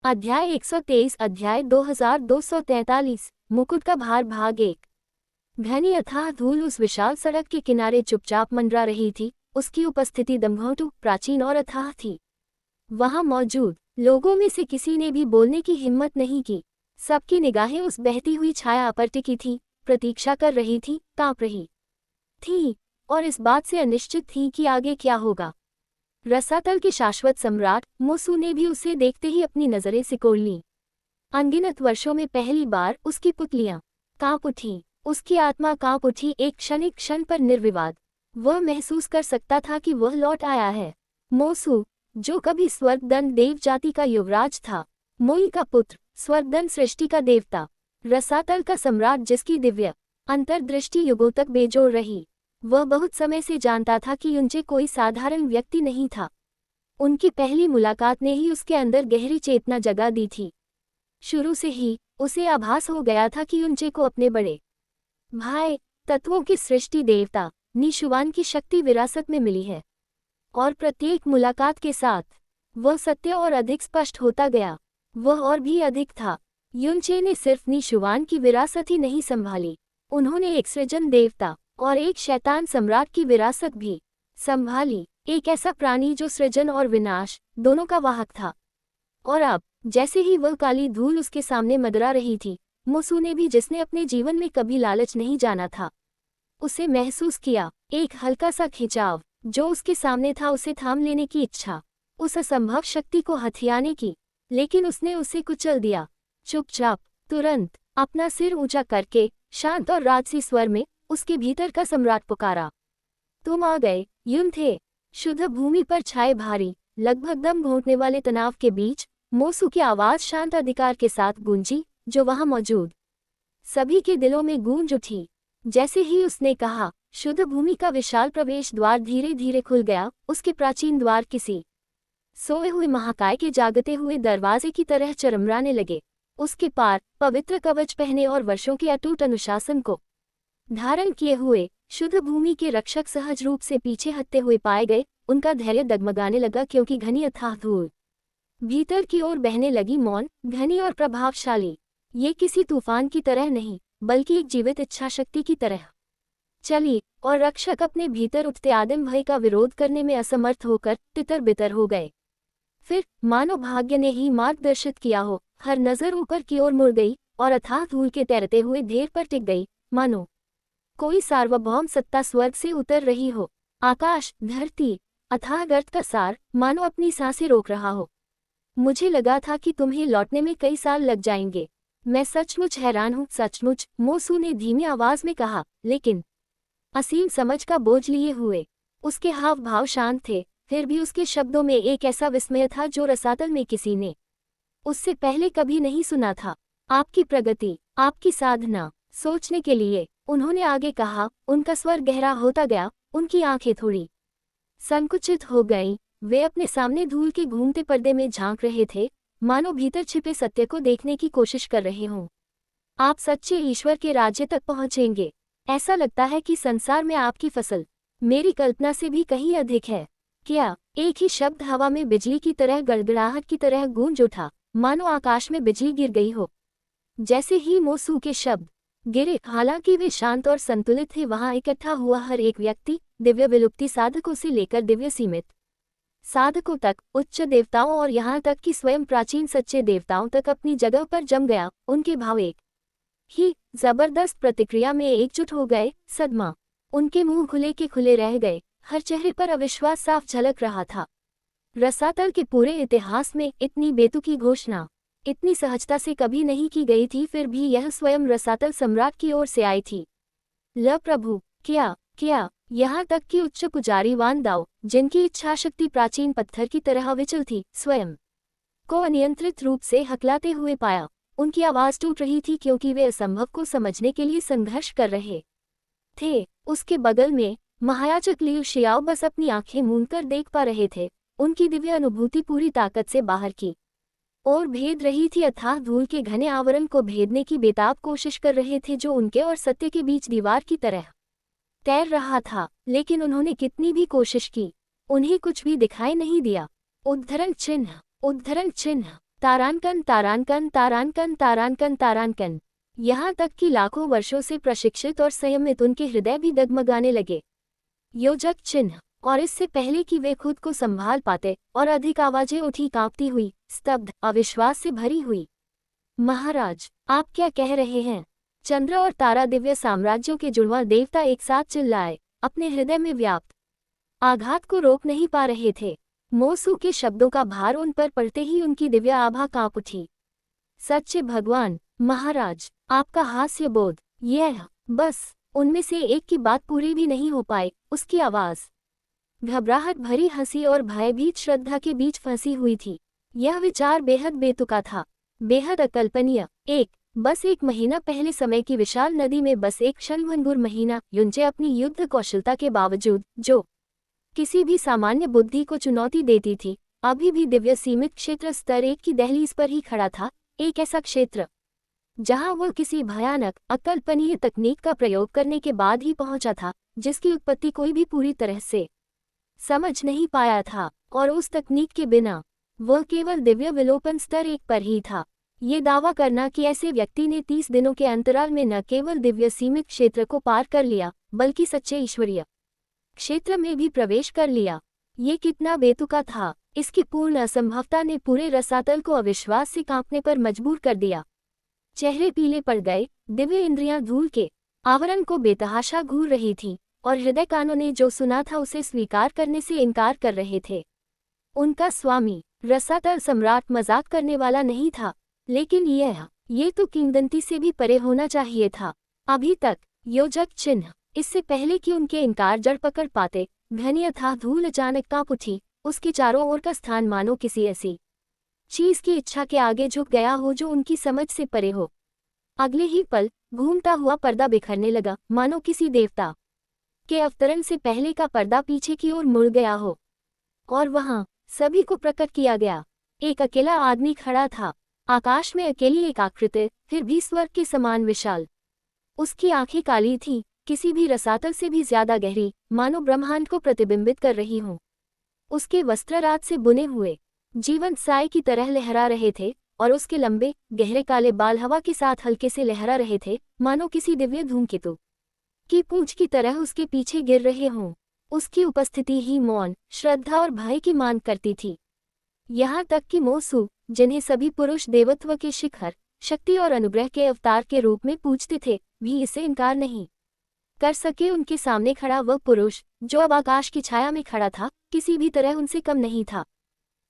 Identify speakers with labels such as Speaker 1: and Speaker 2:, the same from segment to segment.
Speaker 1: अध्याय 123 अध्याय 2243 मुकुट का भार भाग 1। घनी अथाह धूल उस विशाल सड़क के किनारे चुपचाप मंडरा रही थी। उसकी उपस्थिति दम्भोटू, प्राचीन और अथाह थी। वहां मौजूद लोगों में से किसी ने भी बोलने की हिम्मत नहीं की। सबकी निगाहें उस बहती हुई छाया पर टिकी थी, प्रतीक्षा कर रही थी, कांप रही थी और इस बात से अनिश्चित थी कि आगे क्या होगा। रसातल के शाश्वत सम्राट मोसू ने भी उसे देखते ही अपनी नजरें सिकोड़ लीं। अनगिनत वर्षों में पहली बार उसकी पुतलियां कांप उठीं, उसकी आत्मा कांप उठी। एक क्षण पर निर्विवाद वह महसूस कर सकता था कि वह लौट आया है। मोसू, जो कभी स्वर्गदंड देव जाति का युवराज था, मोई का पुत्र, स्वर्गदंड सृष्टि का देवता, रसातल का सम्राट जिसकी दिव्य अंतर्दृष्टि युगों तक बेजोड़ रही। वह बहुत समय से जानता था कि युनचे कोई साधारण व्यक्ति नहीं था। उनकी पहली मुलाकात ने ही उसके अंदर गहरी चेतना जगा दी थी। शुरू से ही उसे आभास हो गया था कि युनचे को अपने बड़े भाई, तत्वों की सृष्टि देवता निशुवान की शक्ति विरासत में मिली है। और प्रत्येक मुलाकात के साथ वह सत्य और अधिक स्पष्ट होता गया। वह और भी अधिक था। युनचे ने सिर्फ निशुवान की विरासत ही नहीं संभाली, उन्होंने एक सृजन देवता और एक शैतान सम्राट की विरासत भी संभाली। एक ऐसा प्राणी जो सृजन और विनाश दोनों का वाहक था। और अब जैसे ही वह काली धूल उसके सामने मदरा रही थी, मोसू ने भी, जिसने अपने जीवन में कभी लालच नहीं जाना था, उसे महसूस किया। एक हल्का सा खिंचाव जो उसके सामने था, उसे थाम लेने की इच्छा, उस असंभव शक्ति को हथियाने की। लेकिन उसने उसे कुचल दिया। चुपचाप, तुरंत, अपना सिर ऊंचा करके शांत और राजसी स्वर में उसके भीतर का सम्राट पुकारा। तुम आ गए, युन थे। शुद्ध भूमि पर छाए भारी, लगभग दम घोंटने वाले तनाव के बीच मोसू की आवाज शांत अधिकार के साथ गूंजी, जो वहां मौजूद सभी के दिलों में गूंज उठी। जैसे ही उसने कहा, शुद्ध भूमि का विशाल प्रवेश द्वार धीरे धीरे खुल गया। उसके प्राचीन द्वार किसी सोए हुए महाकाय के जागते हुए दरवाजे की तरह चरमराने लगे। उसके पार पवित्र कवच पहने और वर्षों के अटूट अनुशासन को धारण किए हुए शुद्ध भूमि के रक्षक सहज रूप से पीछे हटते हुए पाए गए। उनका धैर्य डगमगाने लगा, क्योंकि घनी अथाह धूल भीतर की ओर बहने लगी, मौन, घनी और प्रभावशाली। ये किसी तूफान की तरह नहीं, बल्कि एक जीवित इच्छा शक्ति की तरह चली। और रक्षक अपने भीतर उठते आदिम भय का विरोध करने में असमर्थ होकर तितर बितर हो गए। फिर मानो भाग्य ने ही मार्गदर्शित किया हो, हर नजर ऊपर की ओर मुड़ गई और अथाह धूल के तैरते हुए ढेर पर टिक गई, मानो कोई सार्वभौम सत्ता स्वर्ग से उतर रही हो। आकाश, धरती, अथाह गर्त का सार मानो अपनी सांसें रोक रहा हो। मुझे लगा था कि तुम्हें लौटने में कई साल लग जाएंगे। मैं सचमुच हैरान हूँ, सचमुच, मोसू ने धीमी आवाज में कहा, लेकिन असीम समझ का बोझ लिए हुए उसके हाव भाव शांत थे। फिर भी उसके शब्दों में एक ऐसा विस्मय था जो रसातल में किसी ने उससे पहले कभी नहीं सुना था। आपकी प्रगति, आपकी साधना सोचने के लिए, उन्होंने आगे कहा। उनका स्वर गहरा होता गया, उनकी आंखें थोड़ी संकुचित हो गईं। वे अपने सामने धूल के घूमते पर्दे में झांक रहे थे, मानो भीतर छिपे सत्य को देखने की कोशिश कर रहे हों। आप सच्चे ईश्वर के राज्य तक पहुंचेंगे। ऐसा लगता है कि संसार में आपकी फसल मेरी कल्पना से भी कहीं अधिक है। क्या? एक ही शब्द हवा में बिजली की तरह, गड़गड़ाहट की तरह गूंज उठा, मानो आकाश में बिजली गिर गई हो। जैसे ही मोसू के शब्द गिरे, हालांकि वे शांत और संतुलित थे, वहां इकट्ठा हुआ हर एक व्यक्ति, दिव्य विलुप्ति साधकों से लेकर दिव्य सीमित साधकों तक, उच्च देवताओं और यहाँ तक कि स्वयं प्राचीन सच्चे देवताओं तक अपनी जगह पर जम गया। उनके भाव एक ही जबरदस्त प्रतिक्रिया में एकजुट हो गए। सदमा, उनके मुंह खुले के खुले रह गए, हर चेहरे पर अविश्वास साफ झलक रहा था। रसातल के पूरे इतिहास में इतनी बेतुकी घोषणा इतनी सहजता से कभी नहीं की गई थी। फिर भी यह स्वयं रसातल सम्राट की ओर से आई थी। ल प्रभु, क्या क्या यहाँ तक कि उच्च पुजारी वान दाओ, जिनकी इच्छाशक्ति प्राचीन पत्थर की तरह अविचल थी, स्वयं को अनियंत्रित रूप से हकलाते हुए पाया। उनकी आवाज टूट रही थी, क्योंकि वे असंभव को समझने के लिए संघर्ष कर रहे थे। उसके बगल में महायाजक लियू शियाओ बस अपनी आंखें मूंदकर देख पा रहे थे। उनकी दिव्य अनुभूति पूरी ताकत से बाहर की और भेद रही थी। अथाह धूल के घने आवरण को भेदने की बेताब कोशिश कर रहे थे, जो उनके और सत्य के बीच दीवार की तरह तैर रहा था। लेकिन उन्होंने कितनी भी कोशिश की, उन्हें कुछ भी दिखाई नहीं दिया। उद्धरण चिन्ह, उद्धरण चिन्ह। तारांकन तारांकन तारांकन तारांकन तारांकन। यहाँ तक कि लाखों वर्षों से प्रशिक्षित और संयमित उनके हृदय भी डगमगाने लगे। योजक चिन्ह। और इससे पहले कि वे खुद को संभाल पाते और अधिक आवाजें उठी, कांपती हुई, स्तब्ध, अविश्वास से भरी हुई। महाराज, आप क्या कह रहे हैं? चंद्र और तारा, दिव्य साम्राज्यों के जुड़वां देवता, एक साथ चिल्लाए, अपने हृदय में व्याप्त आघात को रोक नहीं पा रहे थे। मोसू के शब्दों का भार उन पर पड़ते ही उनकी दिव्य आभा कांप उठी। सच्चे भगवान, महाराज, आपका हास्य बोध, यह बस। उनमें से एक की बात पूरी भी नहीं हो पाई, उसकी आवाज घबराहट भरी, हंसी और भयभीत श्रद्धा के बीच फंसी हुई थी। यह विचार बेहद बेतुका था, बेहद अकल्पनीय। बस एक महीना पहले समय की विशाल नदी में बस एक क्षणभंगुर महीना, युंचे अपनी युद्ध कौशलता के बावजूद, जो किसी भी सामान्य बुद्धि को चुनौती देती थी, अभी भी दिव्य सीमित क्षेत्र स्तर 1 की दहलीज पर ही खड़ा था। एक ऐसा क्षेत्र जहां वह किसी भयानक, अकल्पनीय तकनीक का प्रयोग करने के बाद ही पहुंचा था, जिसकी उत्पत्ति कोई भी पूरी तरह से समझ नहीं पाया था। और उस तकनीक के बिना वह केवल दिव्य विलोपन स्तर 1 पर ही था। ये दावा करना कि ऐसे व्यक्ति ने 30 दिनों के अंतराल में न केवल दिव्य सीमित क्षेत्र को पार कर लिया, बल्कि सच्चे ईश्वरीय क्षेत्र में भी प्रवेश कर लिया, ये कितना बेतुका था। इसकी पूर्ण असंभवता ने पूरे रसातल को अविश्वास से कांपने पर मजबूर कर दिया। चेहरे पीले पड़ गए, दिव्य इंद्रियां धूल के आवरण को बेतहाशा घूर रही थीं, और हृदय कानों ने जो सुना था उसे स्वीकार करने से इनकार कर रहे थे। उनका स्वामी रसातल सम्राट मजाक करने वाला नहीं था, लेकिन ये तो किंवदंती से भी परे होना चाहिए था। अभी तक योजक चिन्ह, इससे पहले कि उनके इनकार जड़ पकड़ पाते, घनी अथाह धूल अचानक कांप उठी। उसके चारों ओर का स्थान मानो किसी ऐसी चीज की इच्छा के आगे झुक गया हो जो उनकी समझ से परे हो। अगले ही पल घूमता हुआ पर्दा बिखरने लगा, मानो किसी देवता के अवतरण से पहले का पर्दा पीछे की ओर मुड़ गया हो, और वहां सभी को प्रकट किया गया। एक अकेला आदमी खड़ा था, आकाश में अकेली एक आकृति, फिर भी स्वर्ग के समान विशाल। उसकी आंखें काली थीं, किसी भी रसातल से भी ज्यादा गहरी, मानो ब्रह्मांड को प्रतिबिंबित कर रही हों। उसके वस्त्र रात से बुने हुए जीवंत साए की तरह लहरा रहे थे, और उसके लंबे गहरे काले बाल हवा के साथ हल्के से लहरा रहे थे, मानो किसी दिव्य धूमकेतु की पूंछ की तरह उसके पीछे गिर रहे हों। उसकी उपस्थिति ही मौन, श्रद्धा और भय की मांग करती थी। यहाँ तक कि मोसू, जिन्हें सभी पुरुष देवत्व के शिखर, शक्ति और अनुग्रह के अवतार के रूप में पूजते थे, भी इसे इनकार नहीं कर सके। उनके सामने खड़ा वह पुरुष, जो अब आकाश की छाया में खड़ा था, किसी भी तरह उनसे कम नहीं था।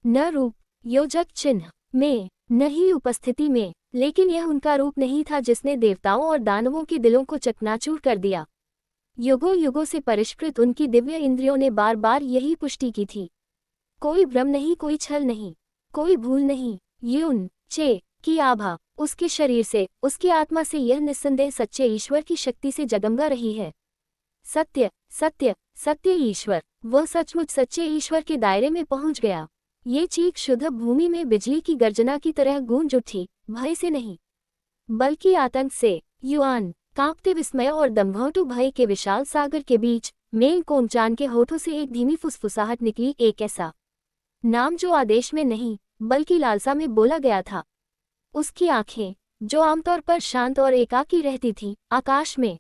Speaker 1: न रूप, योजक चिन्ह में, न ही उपस्थिति में, लेकिन यह उनका रूप नहीं था जिसने देवताओं और दानवों के दिलों को चकनाचूर कर दिया। युगों युगों से परिष्कृत उनकी दिव्य इंद्रियों ने बार बार यही पुष्टि की थी। कोई भ्रम नहीं, कोई छल नहीं, कोई भूल नहीं। ये उन चे की आभा उसके शरीर से, उसकी आत्मा से, यह निस्संदेह सच्चे ईश्वर की शक्ति से जगमगा रही है। सत्य सत्य सत्य ईश्वर, वह सचमुच सच्चे ईश्वर के दायरे में पहुंच गया। ये चीख शुद्ध भूमि में बिजली की गर्जना की तरह गूंज उठी, भय से नहीं बल्कि आतंक से। युआन, कांपते विस्मय और दम्भोटू भय के विशाल सागर के बीच मेंग कोमचान के होठों से एक धीमी फुसफुसाहट निकली, एक ऐसा नाम जो आदेश में नहीं बल्कि लालसा में बोला गया था। उसकी आंखें, जो आमतौर पर शांत और एकाकी रहती थीं, आकाश में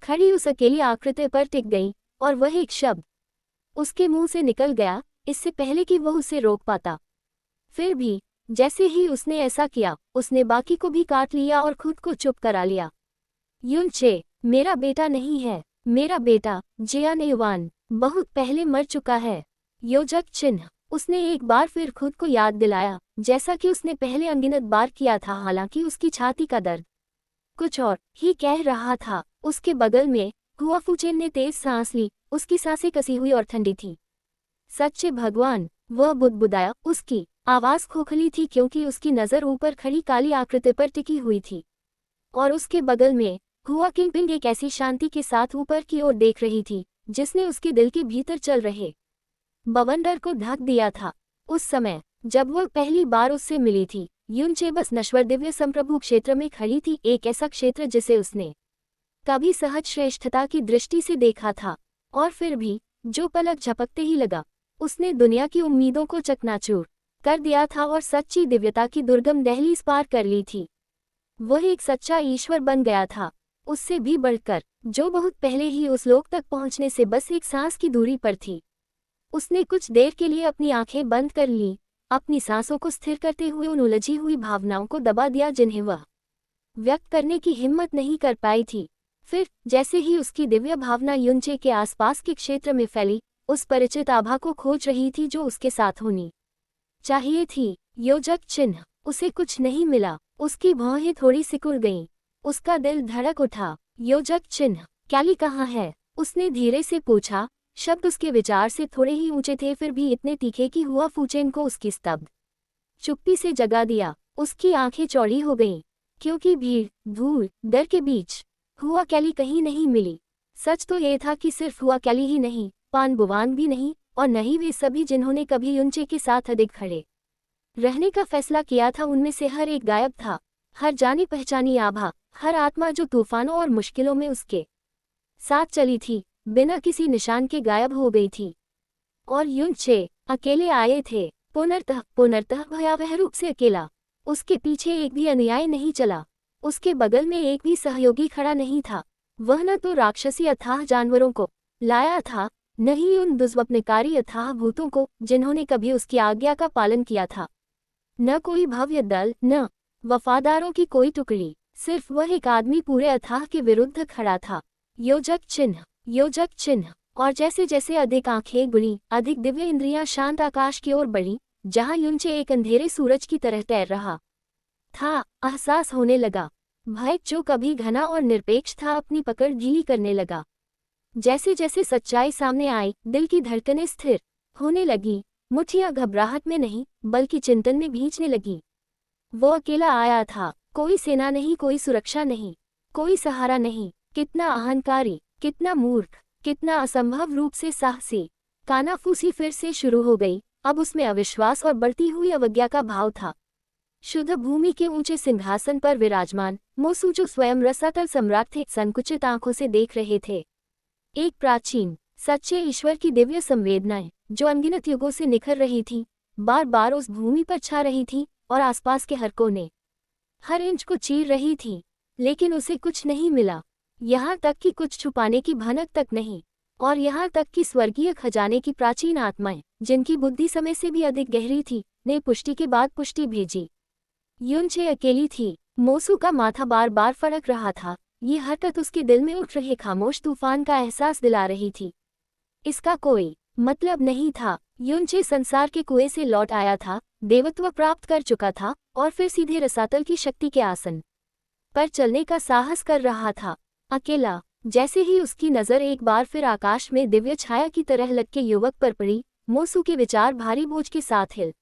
Speaker 1: खड़ी उस अकेली आकृति पर टिक गईं, और वह एक शब्द उसके मुंह से निकल गया, इससे पहले कि वह उसे रोक पाता। फिर भी जैसे ही उसने ऐसा किया, उसने बाकी को भी काट लिया और खुद को चुप करा लिया। युनचे, मेरा बेटा नहीं है, मेरा बेटा जियानेवान बहुत पहले मर चुका है। योजक चिन्ह, उसने एक बार फिर खुद को याद दिलाया, जैसा कि उसने पहले अनगिनत बार किया था। हालांकि उसकी छाती का दर्द कुछ और ही कह रहा था। उसके बगल में हुआफुचेन ने तेज सांस ली, उसकी सांसें कसी हुई और ठंडी थी। सच्चे भगवान, वह बुदबुदाया। उसकी आवाज खोखली थी क्योंकि उसकी नजर ऊपर खड़ी काली आकृति पर टिकी हुई थी, और उसके बगल में हुआ किंगपिंग एक ऐसी शांति के साथ ऊपर की ओर देख रही थी जिसने उसके दिल के भीतर चल रहे बवंडर को ढक दिया था। उस समय जब वह पहली बार उससे मिली थी, युनचे बस नश्वर दिव्य संप्रभु क्षेत्र में खड़ी थी, एक ऐसा क्षेत्र जिसे उसने कभी सहज श्रेष्ठता की दृष्टि से देखा था, और फिर भी जो पलक झपकते ही लगा, उसने दुनिया की उम्मीदों को चकनाचूर कर दिया था और सच्ची दिव्यता की दुर्गम दहलीज पार कर ली थी। वह एक सच्चा ईश्वर बन गया था, उससे भी बढ़कर, जो बहुत पहले ही उस लोक तक पहुंचने से बस एक सांस की दूरी पर थी। उसने कुछ देर के लिए अपनी आंखें बंद कर लीं, अपनी सांसों को स्थिर करते हुए उन उलझी हुई भावनाओं को दबा दिया जिन्हें वह व्यक्त करने की हिम्मत नहीं कर पाई थी। फिर जैसे ही उसकी दिव्य भावना युनचे के आसपास के क्षेत्र में फैली, उस परिचित आभा को खोज रही थी जो उसके साथ होनी चाहिए थी। योजक चिन्ह। उसे कुछ नहीं मिला। उसकी भौहें थोड़ी सिकुड़ गईं। उसका दिल धड़क उठा। योजक चिन्ह, कैली कहाँ है? उसने धीरे से पूछा। शब्द उसके विचार से थोड़े ही ऊंचे थे, फिर भी इतने तीखे कि हुआ फूचेन को उसकी स्तब्ध चुप्पी से जगा दिया। उसकी आंखें चौड़ी हो गईं, क्योंकि भीड़, धूल, डर के बीच हुआ कैली कहीं नहीं मिली। सच तो ये था कि सिर्फ हुआ कैली ही नहीं, पान बुवान भी नहीं, और नहीं वे सभी जिन्होंने कभी युनचे के साथ अधिक खड़े रहने का फैसला किया था। उनमें से हर एक गायब था, हर जानी पहचानी आभा, हर आत्मा जो तूफानों और मुश्किलों में उसके साथ चली थी, बिना किसी निशान के गायब हो गई थी। और युनचे अकेले आए थे, पुनर्तः भयावह रूप से अकेला। उसके पीछे एक भी अनुयायी नहीं चला, उसके बगल में एक भी सहयोगी खड़ा नहीं था। वह न तो राक्षसी अथाह जानवरों को लाया था, न ही उन दुष्स्वप्नकारी अथाह भूतों को जिन्होंने कभी उसकी आज्ञा का पालन किया था। न कोई भव्य दल, न वफादारों की कोई टुकड़ी, सिर्फ वह एक आदमी पूरे अथाह के विरुद्ध खड़ा था। योजक चिन्ह, योजक चिन्ह। और जैसे जैसे अधिक आंखें गुड़ी, अधिक दिव्य इंद्रियां शांत आकाश की ओर बढ़ी, जहां युनचे एक अंधेरे सूरज की तरह तैर रहा था, एहसास होने लगा। भय जो कभी घना और निरपेक्ष था, अपनी पकड़ ढीली करने लगा। जैसे जैसे सच्चाई सामने आई, दिल की धड़कनें स्थिर होने लगी, मुठियां घबराहट में नहीं बल्कि चिंतन में भींचने लगी। वो अकेला आया था, कोई सेना नहीं, कोई सुरक्षा नहीं, कोई सहारा नहीं। कितना अहंकारी, कितना मूर्ख, कितना असंभव रूप से साहसी। कानाफूसी फिर से शुरू हो गई। अब उसमें अविश्वास और बढ़ती हुई अवज्ञा का भाव था। शुद्ध भूमि के ऊंचे सिंहासन पर विराजमान मोसू, जो स्वयं रसातल सम्राट थे, संकुचित आंखों से देख रहे थे एक प्राचीन सच्चे ईश्वर की दिव्य संवेदनाएं, जो अनगिनत युगों से निखर रही थी, बार बार उस भूमि पर छा रही थी और आसपास के हर कोने, हर इंच को चीर रही थी। लेकिन उसे कुछ नहीं मिला, यहाँ तक कि कुछ छुपाने की भनक तक नहीं। और यहाँ तक कि स्वर्गीय खजाने की प्राचीन आत्माएं, जिनकी बुद्धि समय से भी अधिक गहरी थी, ने पुष्टि के बाद पुष्टि भेजी। युनचे अकेली थी। मोसू का माथा बार बार फड़क रहा था। ये हरकत उसके दिल में उठ रहे खामोश तूफान का एहसास दिला रही थी। इसका कोई मतलब नहीं था। युनचे संसार के कुएं से लौट आया था, देवत्व प्राप्त कर चुका था और फिर सीधे रसातल की शक्ति के आसन पर चलने का साहस कर रहा था, अकेला। जैसे ही उसकी नज़र एक बार फिर आकाश में दिव्य छाया की तरह लटके युवक पर पड़ी, मोसू के विचार भारी बोझ के साथ हिल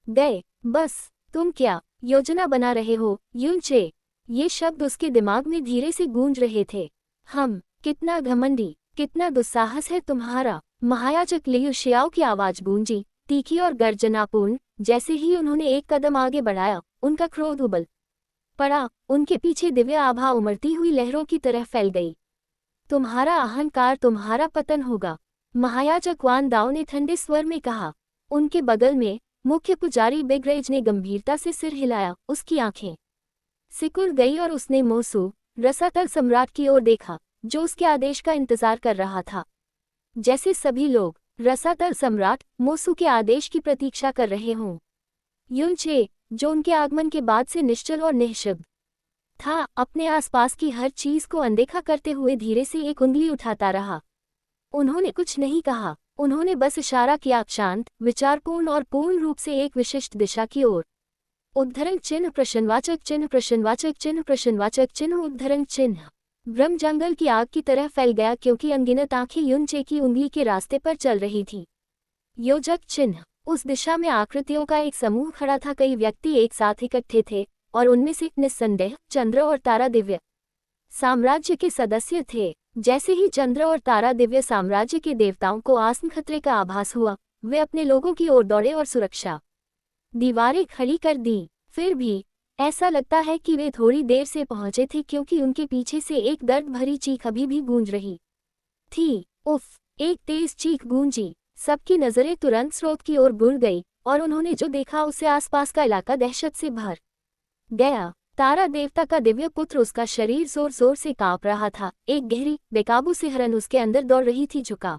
Speaker 1: गए। बस, तुम क्या योजना बना रहे हो, युनचे? ये शब्द उसके दिमाग में धीरे से गूंज रहे थे। कितना घमंडी, कितना दुस्साहस है तुम्हारा। महायाजक लियू शियाओ की आवाज गूंजी, तीखी और गर्जनापूर्ण। जैसे ही उन्होंने एक कदम आगे बढ़ाया, उनका क्रोध उबल पड़ा। उनके पीछे दिव्य आभा उमड़ती हुई लहरों की तरह फैल गई। तुम्हारा अहंकार, तुम्हारा पतन होगा, महायाजक वान दाओ ने ठंडे स्वर में कहा। उनके बगल में मुख्य पुजारी बिगरेज ने गंभीरता से सिर हिलाया। उसकी आंखें सिकुड़ गई और उसने मोसू, रसातल सम्राट की ओर देखा, जो उसके आदेश का इंतजार कर रहा था। जैसे सभी लोग, रसातल सम्राट मोसू के आदेश की प्रतीक्षा कर रहे हों। युनचे, जो उनके आगमन के बाद से निश्चल और निःशब्द था, अपने आसपास की हर चीज को अनदेखा करते हुए धीरे से एक उंगली उठाता रहा। उन्होंने कुछ नहीं कहा, उन्होंने बस इशारा किया, शांत, विचारपूर्ण और पूर्ण रूप से एक विशिष्ट दिशा की ओर। उद्धरण चिन्ह, प्रश्नवाचक चिन्ह, प्रश्नवाचक चिन्ह, प्रश्नवाचक चिन्ह, उद्धरण चिन्ह। ब्रह्म जंगल की आग की तरह फैल गया, क्योंकि अनगिनत आंखें युनचे की उंगली के रास्ते पर चल रही थीं। योजक चिन्ह। उस दिशा में आकृतियों का एक समूह खड़ा था। कई व्यक्ति एक साथ इकट्ठे थे, और उनमें से निस्संदेह चंद्र और तारा दिव्य साम्राज्य के सदस्य थे। जैसे ही चंद्र और तारा दिव्य साम्राज्य के देवताओं को आसन खतरे का आभास हुआ, वे अपने लोगों की ओर दौड़े और सुरक्षा दीवारें खड़ी कर दी। फिर भी ऐसा लगता है कि वे थोड़ी देर से पहुंचे थे, क्योंकि उनके पीछे से एक दर्द भरी चीख अभी भी गूंज रही थी। उफ! एक तेज चीख गूंजी। सबकी नजरें तुरंत स्रोत की ओर मुड़ गई और उन्होंने जो देखा उससे आसपास का इलाका दहशत से भर गया। तारा देवता का दिव्य पुत्र, उसका शरीर जोर जोर से कांप रहा था। एक गहरी बेकाबू सिहरन उसके अंदर दौड़ रही थी, झुका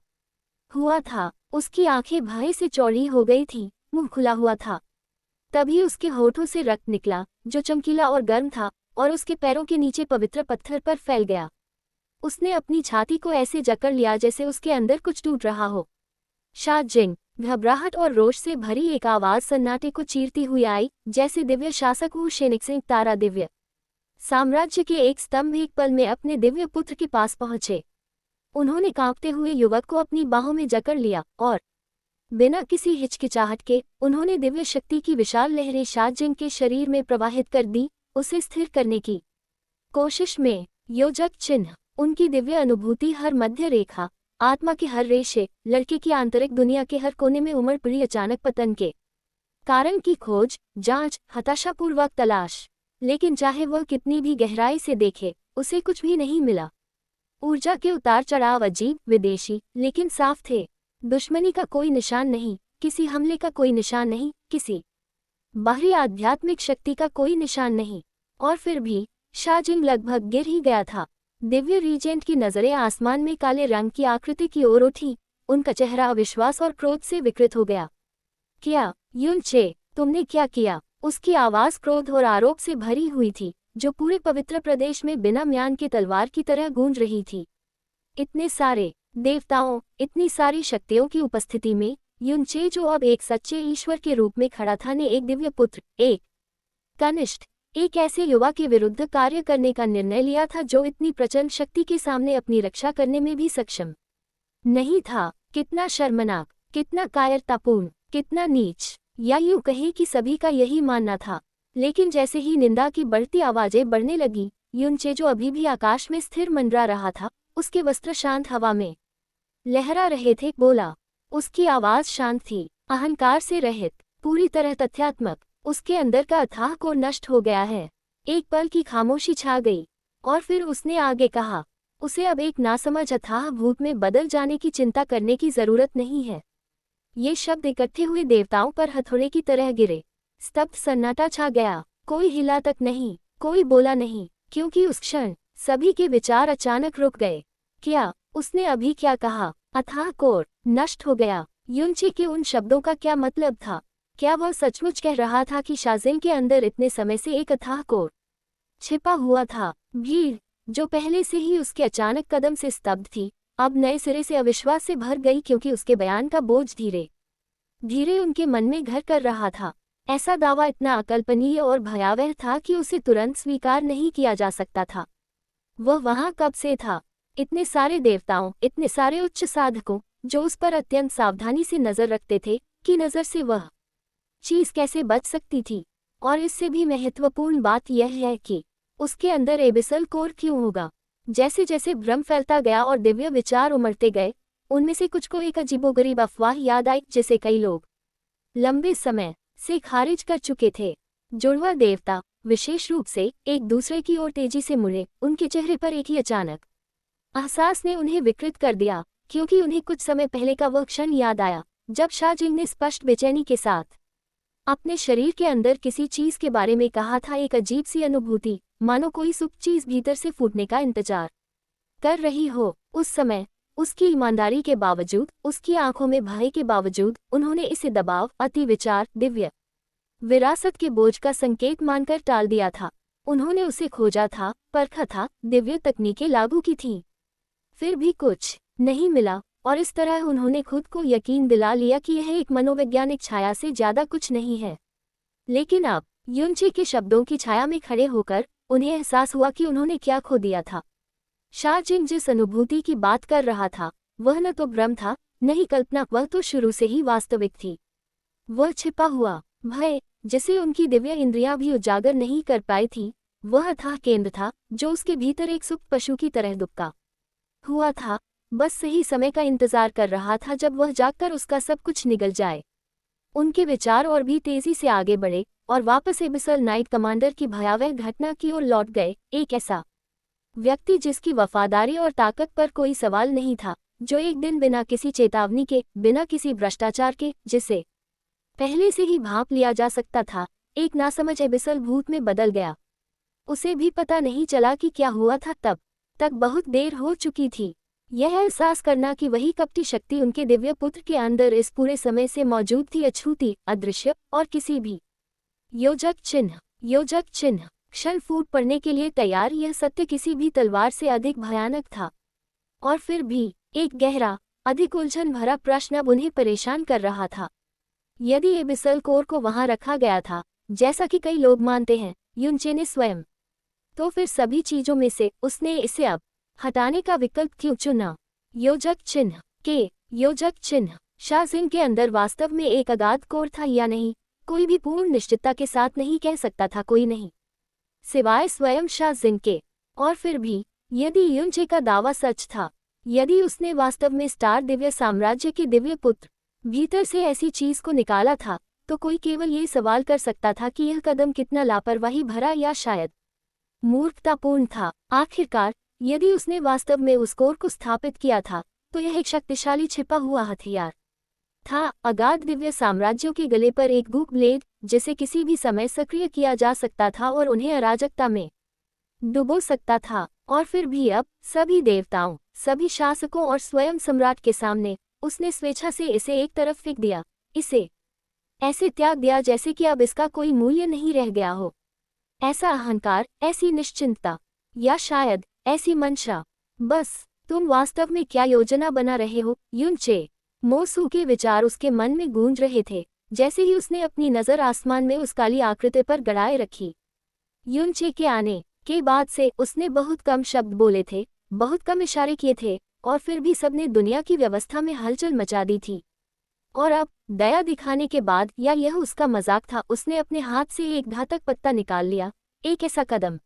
Speaker 1: हुआ था। उसकी आंखें भय से चौड़ी हो गई थी, मुंह खुला हुआ था। तभी उसके होठों से रक्त निकला जो चमकीला और गर्म था और उसके पैरों के नीचे पवित्र पत्थर पर फैल गया। उसने अपनी छाती को ऐसे जकड़ लिया जैसे उसके अंदर कुछ टूट रहा हो। शा जिंग, घबराहट और रोष से भरी एक आवाज सन्नाटे को चीरती हुई आई, जैसे दिव्य शासक वू शेनिक्सिंग तारा दिव्य साम्राज्य के एक स्तंभ एक पल में अपने दिव्य पुत्र के पास पहुंचे। उन्होंने कांपते हुए युवक को अपनी बाहों में जकड़ लिया और बिना किसी हिचकिचाहट के उन्होंने दिव्य शक्ति की विशाल लहरें शा जिंग के शरीर में प्रवाहित कर दी, उसे स्थिर करने की कोशिश में। योजक चिन्ह, उनकी दिव्य अनुभूति, हर मध्य रेखा, आत्मा के हर रेशे, लड़के की आंतरिक दुनिया के हर कोने में उमड़ पड़ी अचानक पतन के कारण की खोज, जांच, हताशापूर्वक तलाश। लेकिन चाहे वह कितनी भी गहराई से देखे, उसे कुछ भी नहीं मिला। ऊर्जा के उतार चढ़ाव अजीब, विदेशी, लेकिन साफ थे। दुश्मनी का कोई निशान नहीं, किसी हमले का कोई निशान नहीं, किसी बाहरी आध्यात्मिक शक्ति का कोई निशान नहीं। और फिर भी शा जिंग लगभग गिर ही गया था। दिव्य रीजेंट की नजरें आसमान में काले रंग की आकृति की ओर उठी। उनका चेहरा अविश्वास और क्रोध से विकृत हो गया। क्या युन चे, तुमने क्या किया? उसकी आवाज क्रोध और आरोप से भरी हुई थी, जो पूरे पवित्र प्रदेश में बिना म्यान के तलवार की तरह गूंज रही थी। इतने सारे देवताओं, इतनी सारी शक्तियों की उपस्थिति में युन चे, जो अब एक सच्चे ईश्वर के रूप में खड़ा था, ने एक दिव्य पुत्र, एक कनिष्ठ, एक ऐसे युवा के विरुद्ध कार्य करने का निर्णय लिया था जो इतनी प्रचंड शक्ति के सामने अपनी रक्षा करने में भी सक्षम नहीं था। कितना शर्मनाक, कितना कायरतापूर्ण, कितना नीच, या यूं कहे कि सभी का यही मानना था। लेकिन जैसे ही निंदा की बढ़ती आवाजें बढ़ने लगी, युन चे, जो अभी भी आकाश में स्थिर मंडरा रहा था, उसके वस्त्र शांत हवा में लहरा रहे थे, बोला। उसकी आवाज शांत थी, अहंकार से रहित, पूरी तरह तथ्यात्मक। उसके अंदर का अथाह को नष्ट हो गया है। एक पल की खामोशी छा गई और फिर उसने आगे कहा, उसे अब एक नासमझ अथाह भूत में बदल जाने की चिंता करने की जरूरत नहीं है। ये शब्द इकट्ठे हुए देवताओं पर हथौड़े की तरह गिरे। स्तब्ध सन्नाटा छा गया, कोई हिला तक नहीं, कोई बोला नहीं, क्योंकि उस क्षण सभी के विचार अचानक रुक गए। क्या उसने अभी क्या कहा? अथाह कोर नष्ट हो गया। युन चे के उन शब्दों का क्या मतलब था? क्या वह सचमुच कह रहा था कि शा जिंग के अंदर इतने समय से एक अथाह कोर छिपा हुआ था? भीड़, जो पहले से ही उसके अचानक कदम से स्तब्ध थी, अब नए सिरे से अविश्वास से भर गई, क्योंकि उसके बयान का बोझ धीरे धीरे उनके मन में घर कर रहा था। ऐसा दावा इतना अकल्पनीय और भयावह था कि उसे तुरंत स्वीकार नहीं किया जा सकता था। वह वहां कब से था? इतने सारे देवताओं, इतने सारे उच्च साधकों, जो उस पर अत्यंत सावधानी से नजर रखते थे, कि नजर से वह चीज कैसे बच सकती थी? और इससे भी महत्वपूर्ण बात यह है कि उसके अंदर एबिसल कोर क्यों होगा? जैसे जैसे भ्रम फैलता गया और दिव्य विचार उमड़ते गए, उनमें से कुछ को एक अजीबोगरीब अफवाह याद आई, जिसे कई लोग लंबे समय से खारिज कर चुके थे। जुड़वा देवता विशेष रूप से एक दूसरे की ओर तेजी से मुड़े। उनके चेहरे पर एक ही अचानक एहसास ने उन्हें विकृत कर दिया, क्योंकि उन्हें कुछ समय पहले का वह क्षण याद आया जब शा जिंग ने स्पष्ट बेचैनी के साथ अपने शरीर के अंदर किसी चीज के बारे में कहा था। एक अजीब सी अनुभूति, मानो कोई सुप्त चीज भीतर से फूटने का इंतजार कर रही हो। उस समय उसकी ईमानदारी के बावजूद, उसकी आंखों में भय के बावजूद, उन्होंने इसे दबाव, अति विचार, दिव्य विरासत के बोझ का संकेत मानकर टाल दिया था। उन्होंने उसे खोजा था, परखा था, दिव्य तकनीकें लागू की थीं, फिर भी कुछ नहीं मिला। और इस तरह उन्होंने खुद को यकीन दिला लिया कि यह एक मनोवैज्ञानिक छाया से ज्यादा कुछ नहीं है। लेकिन अब युन चे के शब्दों की छाया में खड़े होकर उन्हें एहसास हुआ कि उन्होंने क्या खो दिया था। शा जिंग जिस अनुभूति की बात कर रहा था, वह न तो भ्रम था, न ही कल्पना, वह तो शुरू से ही वास्तविक थी। वह छिपा हुआ भय, जिसे उनकी दिव्य इंद्रियां भी उजागर नहीं कर पाई थी, वह अथाह केंद्र था, जो उसके भीतर एक सुप्त पशु की तरह दुबका हुआ था, बस सही समय का इंतजार कर रहा था जब वह जागकर उसका सब कुछ निगल जाए। उनके विचार और भी तेजी से आगे बढ़े और वापस एबिसल नाइट कमांडर की भयावह घटना की ओर लौट गए। एक ऐसा व्यक्ति जिसकी वफादारी और ताकत पर कोई सवाल नहीं था, जो एक दिन बिना किसी चेतावनी के, बिना किसी भ्रष्टाचार के, जिसे पहले से ही भांप लिया जा सकता था, एक नासमझ एबिसल भूत में बदल गया। उसे भी पता नहीं चला कि क्या हुआ था। तब तक बहुत देर हो चुकी थी। यह एहसास करना कि वही कपटी शक्ति उनके दिव्य पुत्र के अंदर इस पूरे समय से मौजूद थी, अछूती, अदृश्य और किसी भी योजक चिन्ह क्षण फूट पड़ने के लिए तैयार। यह सत्य किसी भी तलवार से अधिक भयानक था। और फिर भी एक गहरा, अधिक उलझन भरा प्रश्न अब उन्हें परेशान कर रहा था। यदि एबिसल कोर को वहां रखा गया था, जैसा कि कई लोग मानते हैं, युनचे ने स्वयं, तो फिर सभी चीजों में से उसने इसे अब हटाने का विकल्प क्यों चुना? योजक चिन्ह शाजिन के अंदर वास्तव में एक अगाध कोर था या नहीं, कोई भी पूर्ण निश्चितता के साथ नहीं कह सकता था। कोई नहीं, सिवाय स्वयं शाजिन के। और फिर भी यदि युनचे का दावा सच था, यदि उसने वास्तव में स्टार दिव्य साम्राज्य के दिव्य पुत्र भीतर से ऐसी चीज को निकाला था, तो कोई केवल ये सवाल कर सकता था कि यह कदम कितना लापरवाही भरा या शायद मूर्खतापूर्ण था। आखिरकार यदि उसने वास्तव में उस कोर को स्थापित किया था, तो यह एक शक्तिशाली छिपा हुआ हथियार था, अगाध दिव्य साम्राज्यों के गले पर एक गूक ब्लेड, जिसे किसी भी समय सक्रिय किया जा सकता था और उन्हें अराजकता में डुबो सकता था। और फिर भी अब सभी देवताओं, सभी शासकों और स्वयं सम्राट के सामने उसने स्वेच्छा से इसे एक तरफ फेंक दिया, इसे ऐसे त्याग दिया जैसे कि अब इसका कोई मूल्य नहीं रह गया हो। ऐसा अहंकार, ऐसी निश्चिंतता, या शायद ऐसी मंशा। बस तुम वास्तव में क्या योजना बना रहे हो? युनचे मोसू के विचार उसके मन में गूंज रहे थे, जैसे ही उसने अपनी नज़र आसमान में उस काली आकृति पर गड़ाए रखी। युनचे के आने के बाद से उसने बहुत कम शब्द बोले थे, बहुत कम इशारे किए थे, और फिर भी सबने दुनिया की व्यवस्था में हलचल मचा दी थी। और अब दया दिखाने के बाद, या यह उसका मजाक था, उसने अपने हाथ से एक घातक पत्ता निकाल लिया, एक ऐसा कदम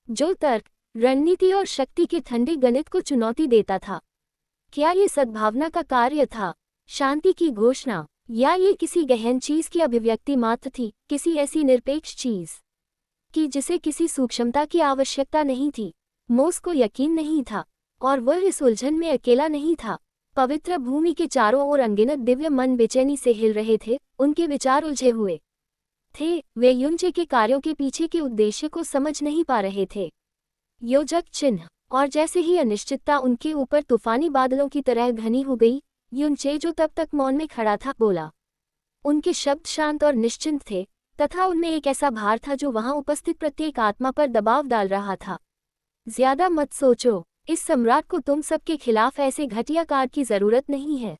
Speaker 1: जो तर्क, रणनीति और शक्ति के ठंडे गणित को चुनौती देता था। क्या ये सद्भावना का कार्य था, शांति की घोषणा, या ये किसी गहन चीज की अभिव्यक्ति मात्र थी, किसी ऐसी निरपेक्ष चीज कि जिसे किसी सूक्ष्मता की आवश्यकता नहीं थी? मोस को यकीन नहीं था, और वह इस उलझन में अकेला नहीं था। पवित्र भूमि के चारों ओर अनगिनत दिव्य मन बेचैनी से हिल रहे थे, उनके विचार उलझे हुए थे। वे युनचे के कार्यों के पीछे के उद्देश्य को समझ नहीं पा रहे थे। योजक चिन्ह। और जैसे ही अनिश्चितता उनके ऊपर तूफानी बादलों की तरह घनी हो गई, युनचे, जो तब तक मौन में खड़ा था, बोला। उनके शब्द शांत और निश्चिंत थे, तथा उनमें एक ऐसा भार था जो वहां उपस्थित प्रत्येक आत्मा पर दबाव डाल रहा था। ज्यादा मत सोचो, इस सम्राट को तुम सबके खिलाफ ऐसे घटिया कार्य की जरूरत नहीं है।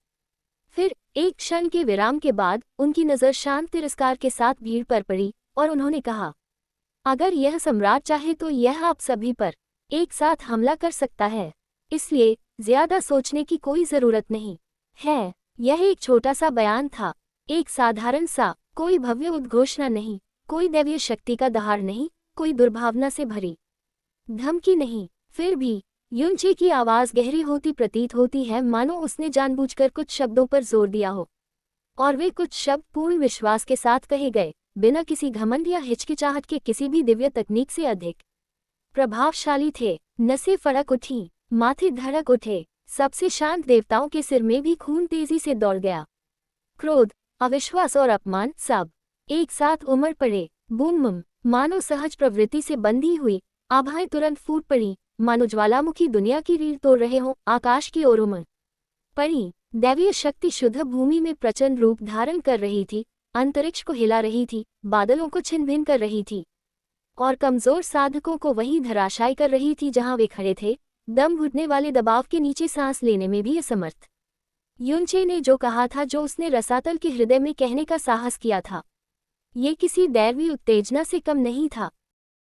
Speaker 1: फिर एक क्षण के विराम के बाद उनकी नज़र शांत तिरस्कार के साथ भीड़ पर पड़ी, और उन्होंने कहा, अगर यह सम्राट चाहे तो यह आप सभी पर एक साथ हमला कर सकता है, इसलिए ज्यादा सोचने की कोई जरूरत नहीं है। यह एक छोटा सा बयान था, एक साधारण सा, कोई भव्य उद्घोषणा नहीं, कोई दैवीय शक्ति का दहाड़ नहीं, कोई दुर्भावना से भरी धमकी नहीं। फिर भी युनचे की आवाज गहरी होती प्रतीत होती है, मानो उसने जानबूझकर कुछ शब्दों पर जोर दिया हो, और वे कुछ शब्द पूर्ण विश्वास के साथ कहे गए, बिना किसी घमंड या हिचकिचाहट के, किसी भी दिव्य तकनीक से अधिक प्रभावशाली थे। नसें फड़क उठी, माथे धड़क उठे, सबसे शांत देवताओं के सिर में भी खून तेजी से दौड़ गया। क्रोध, अविश्वास और अपमान सब एक साथ उमड़ पड़े। बूम, मानो सहज प्रवृत्ति से बंधी हुई आभाएं तुरंत फूट पड़ी, मानो ज्वालामुखी दुनिया की रीढ़ तोड़ रहे हों। आकाश की ओर उमड़ पड़ी दैवीय शक्ति शुद्ध भूमि में प्रचंड रूप धारण कर रही थी, अंतरिक्ष को हिला रही थी, बादलों को छिन्न भिन्न कर रही थी, और कमजोर साधकों को वहीं धराशायी कर रही थी जहां वे खड़े थे, दम घुटने वाले दबाव के नीचे सांस लेने में भी असमर्थ। युनचे ने जो कहा था, जो उसने रसातल के हृदय में कहने का साहस किया था, ये किसी दैवी उत्तेजना से कम नहीं था।